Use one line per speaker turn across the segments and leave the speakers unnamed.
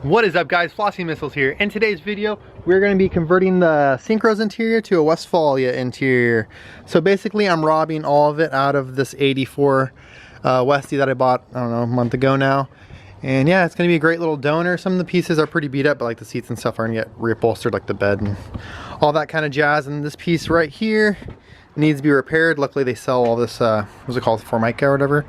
What is up, guys? Flossy Missiles here. In today's video, we're going to be converting the Syncro's interior to a Westfalia interior. So basically, I'm robbing all of it out of this 84 Westie that I bought, I don't know, a month ago now. And yeah, it's going to be a great little donor. Some of the pieces are pretty beat up, but like the seats and stuff are going to get reupholstered, like the bed and all that kind of jazz. And this piece right here needs to be repaired. Luckily, they sell all this, what's it called, Formica or whatever,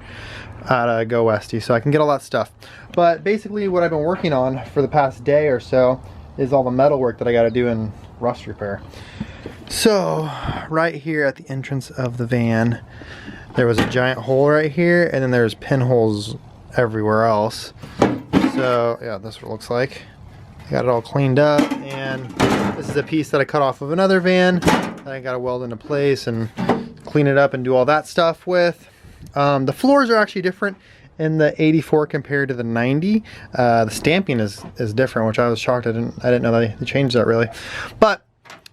at Go Westie, so I can get all that stuff. But basically what I've been working on for the past day or so is all the metal work that I got to do in rust repair. So right here at the entrance of the van, there was a giant hole right here, and then there's pinholes everywhere else. So yeah, that's what it looks like. I got it all cleaned up, and this is a piece that I cut off of another van that I got to weld into place and clean it up and do all that stuff with. The floors are actually different in the 84 compared to the 90. The stamping is different, which I was shocked. I didn't know they changed that really. But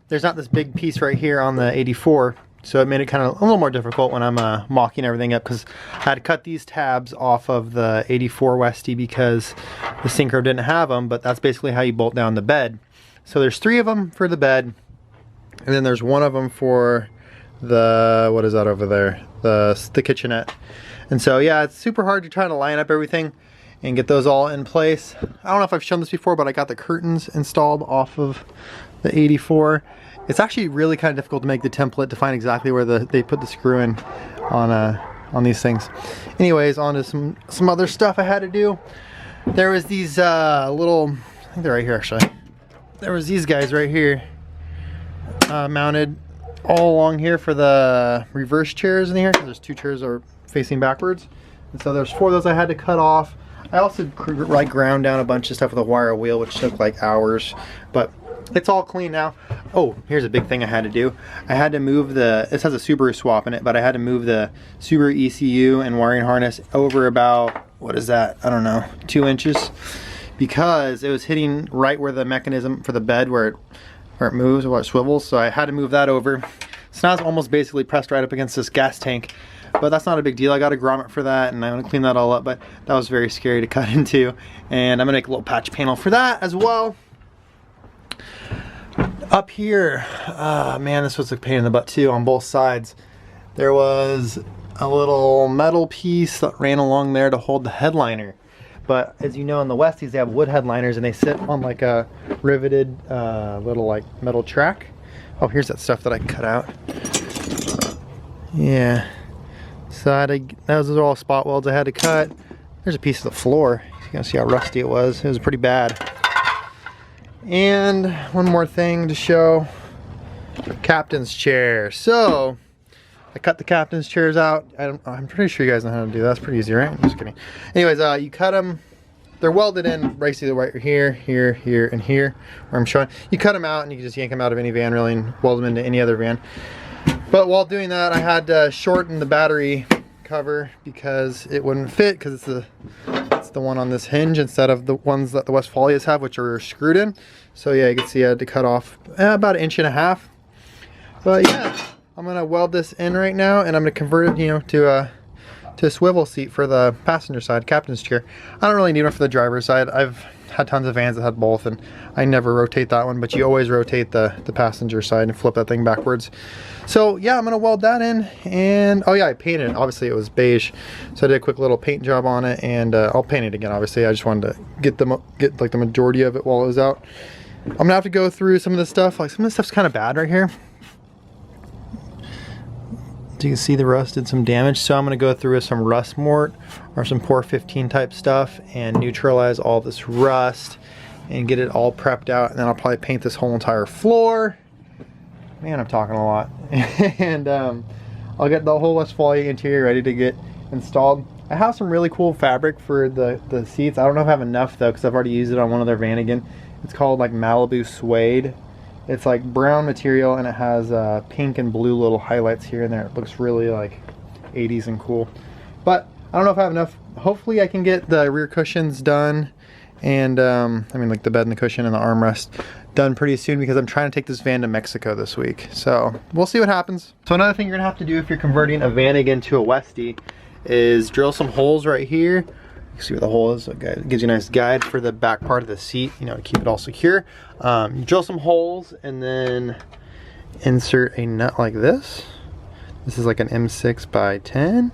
there's not this big piece right here on the 84, so it made it kind of a little more difficult when I'm mocking everything up, because I had to cut these tabs off of the 84 Westie because the Syncro didn't have them. But that's basically how you bolt down the bed. So there's 3 of them for the bed, and then there's 1 of them for the, what is that over there, the kitchenette. And so yeah, it's super hard to try to line up everything and get those all in place. I don't know if I've shown this before, but I got the curtains installed off of the 84. It's actually really kind of difficult to make the template to find exactly where they put the screw in on these things. Anyways, on to some other stuff I had to do. There was these little, I think they're right here actually. There was these guys right here mounted all along here for the reverse chairs in here, because there's 2 chairs are facing backwards, and so there's 4 of those I had to cut off. I also like ground down a bunch of stuff with a wire wheel, which took like hours, but it's all clean now. Oh, here's a big thing I had to do. I had to move this has a Subaru swap in it, but I had to move the Subaru ECU and wiring harness over about, what is that, I don't know, 2 inches, because it was hitting right where the mechanism for the bed, where it moves, or it swivels, so I had to move that over. So now it's almost basically pressed right up against this gas tank, but that's not a big deal. I got a grommet for that, and I'm going to clean that all up, but that was very scary to cut into, and I'm going to make a little patch panel for that as well. Up here, man, this was a pain in the butt too on both sides. There was a little metal piece that ran along there to hold the headliner. But as you know, in the Westies, they have wood headliners, and they sit on like a riveted little like metal track. Oh, here's that stuff that I cut out. Yeah. So those are all spot welds I had to cut. There's a piece of the floor. You can see how rusty it was. It was pretty bad. And one more thing to show. Captain's chair. So I cut the captain's chairs out. I'm pretty sure you guys know how to do that. That's pretty easy, right? I'm just kidding. Anyways, you cut them. They're welded in basically right here, here, here, and here, where I'm showing. You cut them out, and you can just yank them out of any van, really, and weld them into any other van. But while doing that, I had to shorten the battery cover because it wouldn't fit, because it's the one on this hinge instead of the ones that the Westfalias have, which are screwed in. So yeah, you can see I had to cut off about 1.5 inches. But yeah, I'm gonna weld this in right now, and I'm gonna convert it, you know, to a swivel seat for the passenger side, captain's chair. I don't really need one for the driver's side. I've had tons of vans that had both, and I never rotate that one, but you always rotate the passenger side and flip that thing backwards. So yeah, I'm gonna weld that in, and oh yeah, I painted it. Obviously it was beige, so I did a quick little paint job on it, and I'll paint it again. Obviously, I just wanted to get like the majority of it while it was out. I'm gonna have to go through some of this stuff. Like, some of this stuff's kind of bad right here. So you can see the rust did some damage, so I'm going to go through with some rust mort or some Pour 15 type stuff and neutralize all this rust and get it all prepped out, and then I'll probably paint this whole entire floor. Man, I'm talking a lot. And I'll get the whole Westfalia interior ready to get installed. I have some really cool fabric for the seats. I don't know if I have enough though, because I've already used it on one of their van again. It's called like Malibu Suede. It's like brown material, and it has pink and blue little highlights here and there. It looks really like 80s and cool. But I don't know if I have enough. Hopefully I can get the rear cushions done, and I mean like the bed and the cushion and the armrest done pretty soon, because I'm trying to take this van to Mexico this week. So we'll see what happens. So another thing you're gonna have to do if you're converting a van again to a Westie is drill some holes right here You see where the hole is, so it gives you a nice guide for the back part of the seat, you know, to keep it all secure. You drill some holes and then insert a nut like this. This is like an M6 by 10,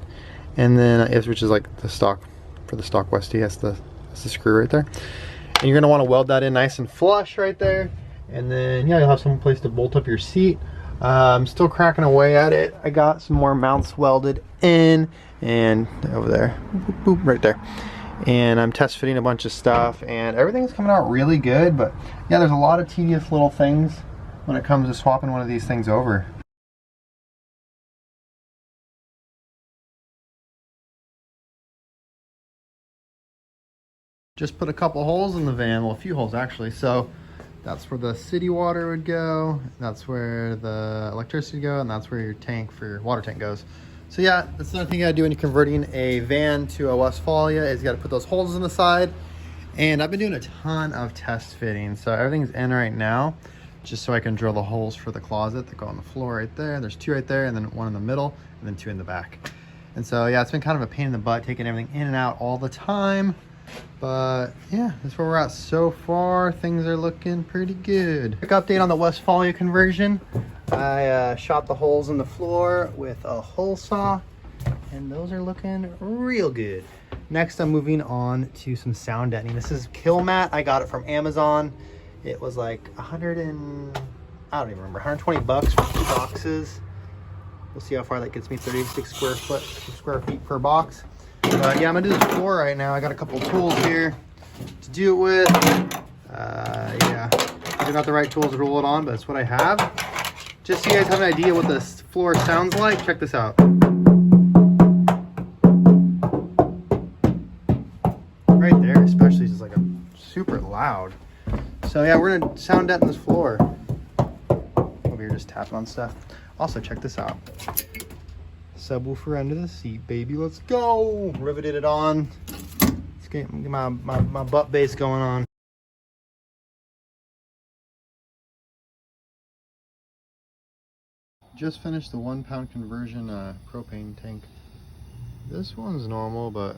and then which is like the stock for the stock Westie. That's the screw right there. And you're gonna want to weld that in nice and flush right there, and then yeah, you'll have some place to bolt up your seat. I'm still cracking away at it. I got some more mounts welded in, and over there, boop, boop, right there. And I'm test fitting a bunch of stuff, and everything's coming out really good. But yeah, there's a lot of tedious little things when it comes to swapping one of these things over. Just put a couple holes in the van, well, a few holes actually. So that's where the city water would go, that's where the electricity would go, and that's where your tank for your water tank goes. So yeah, that's another thing you gotta do when you're converting a van to a Westfalia, is you gotta put those holes in the side. And I've been doing a ton of test fitting. So everything's in right now, just so I can drill the holes for the closet that go on the floor right there. There's 2 right there, and then 1 in the middle, and then 2 in the back. And so yeah, it's been kind of a pain in the butt taking everything in and out all the time. But yeah, that's where we're at so far. Things are looking pretty good. Quick update on the Westfalia conversion. I shot the holes in the floor with a hole saw, and those are looking real good. Next, I'm moving on to some sound deadening. This is Kill Mat. I got it from Amazon. It was like I don't even remember, 120 bucks for 2 boxes. We'll see how far that gets me. 36 square feet per box. But yeah, I'm gonna do this floor right now. I got a couple tools here to do it with. Yeah, these are not the right tools to roll it on, but it's what I have. Just so you guys have an idea what this floor sounds like, check this out. Right there especially is just like a super loud. So yeah, we're gonna sound deaden this floor. Over here just tapping on stuff. Also, check this out. Subwoofer under the seat, baby. Let's go. Riveted it on. Let's get my butt bass going on. Just finished the 1 pound conversion propane tank. This one's normal, but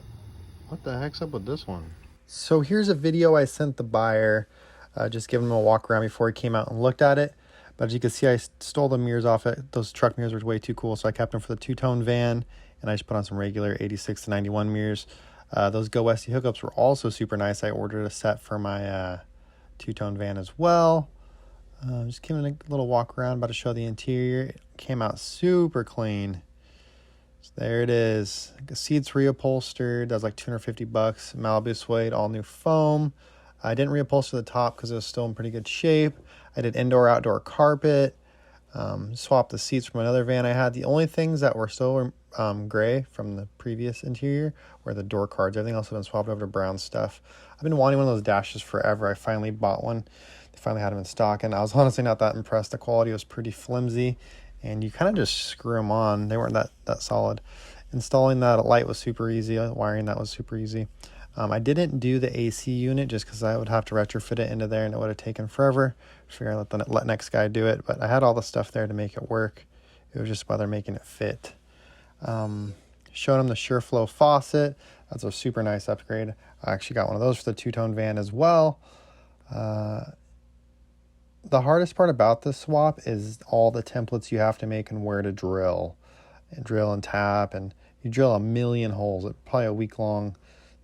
what the heck's up with this one? So here's a video I sent the buyer, just giving him a walk around before he came out and looked at it. But as you can see, I stole the mirrors off it. Those truck mirrors were way too cool, so I kept them for the 2-tone van, and I just put on some regular 86 to 91 mirrors. Those Go Westie hookups were also super nice. I ordered a set for my 2-tone van as well. Just giving a little walk around, about to show the interior. It came out super clean. So there it is. The seats reupholstered. That was like 250 bucks. Malibu suede, all new foam. I didn't reupholster the top because it was still in pretty good shape. I did indoor-outdoor carpet, swapped the seats from another van I had. The only things that were still gray from the previous interior were the door cards. Everything else has been swapped over to brown stuff. I've been wanting one of those dashes forever. I finally bought one. They finally had them in stock, and I was honestly not that impressed. The quality was pretty flimsy, and you kind of just screw them on. They weren't that solid. Installing that light was super easy. Wiring that was super easy. I didn't do the AC unit just because I would have to retrofit it into there and it would have taken forever. Figure I'd let next guy do it, but I had all the stuff there to make it work. It was just whether making it fit. Showed him the SureFlow faucet. That's a super nice upgrade. I actually got one of those for the 2-tone van as well. The hardest part about this swap is all the templates you have to make and where to drill and tap, and you drill a million holes. It's probably a week-long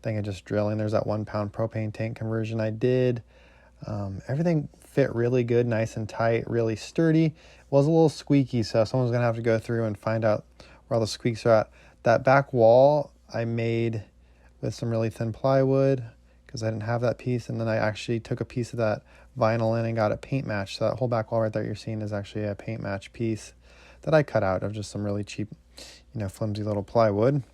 thing of just drilling. There's that 1 pound propane tank conversion I did. Everything fit really good, nice and tight, really sturdy. It was a little squeaky, so someone's gonna have to go through and find out where all the squeaks are at. That back wall I made with some really thin plywood because I didn't have that piece, and then I actually took a piece of that vinyl in and got a paint match. So that whole back wall right there you're seeing is actually a paint match piece that I cut out of just some really cheap, flimsy little plywood.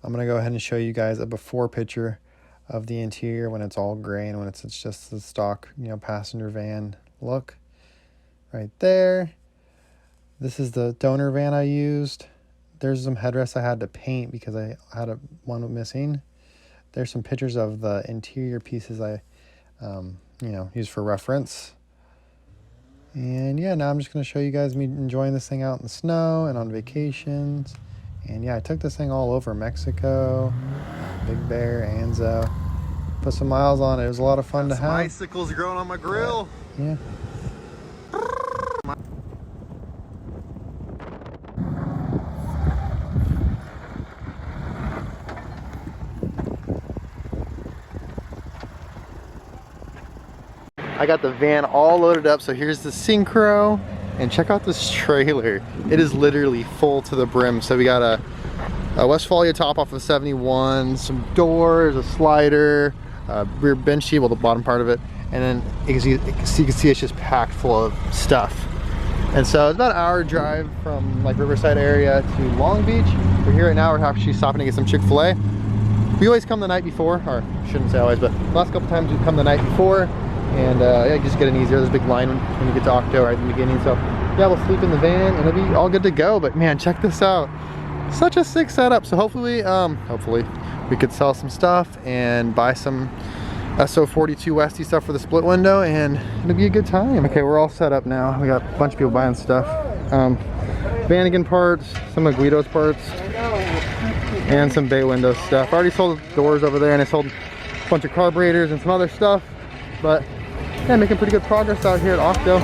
I'm going to go ahead and show you guys a before picture of the interior when it's all gray and when it's just the stock, passenger van look right there. This is the donor van I used. There's some headrests I had to paint because I had one missing. There's some pictures of the interior pieces I, used for reference. And yeah, now I'm just going to show you guys me enjoying this thing out in the snow and on vacations. And yeah, I took this thing all over Mexico, Big Bear, Anzo. Put some miles on it. It was a lot of fun to have.
Icicles growing on my grill.
Yeah. I got the van all loaded up, so here's the Syncro, and check out this trailer. It is literally full to the brim. So we got a Westfalia top off of 71, some doors, a slider, rear benchy, well the bottom part of it, and then you can see it's just packed full of stuff. And so it's about an hour drive from like Riverside area to Long Beach. We're here right now, we're actually stopping to get some Chick-fil-A. We always come the night before, or shouldn't say always, but the last couple times we come the night before. And yeah, just get in easier. There's a big line when you get to Octo right in the beginning. So yeah, we'll sleep in the van and it'll be all good to go. But man, check this out. Such a sick setup. So hopefully we could sell some stuff and buy some SO42 Westy stuff for the split window, and it'll be a good time. Okay, we're all set up now. We got a bunch of people buying stuff. Vanagon parts, some of Guido's parts, and some bay window stuff. I already sold doors over there, and I sold a bunch of carburetors and some other stuff. But yeah, making pretty good progress out here at Octo.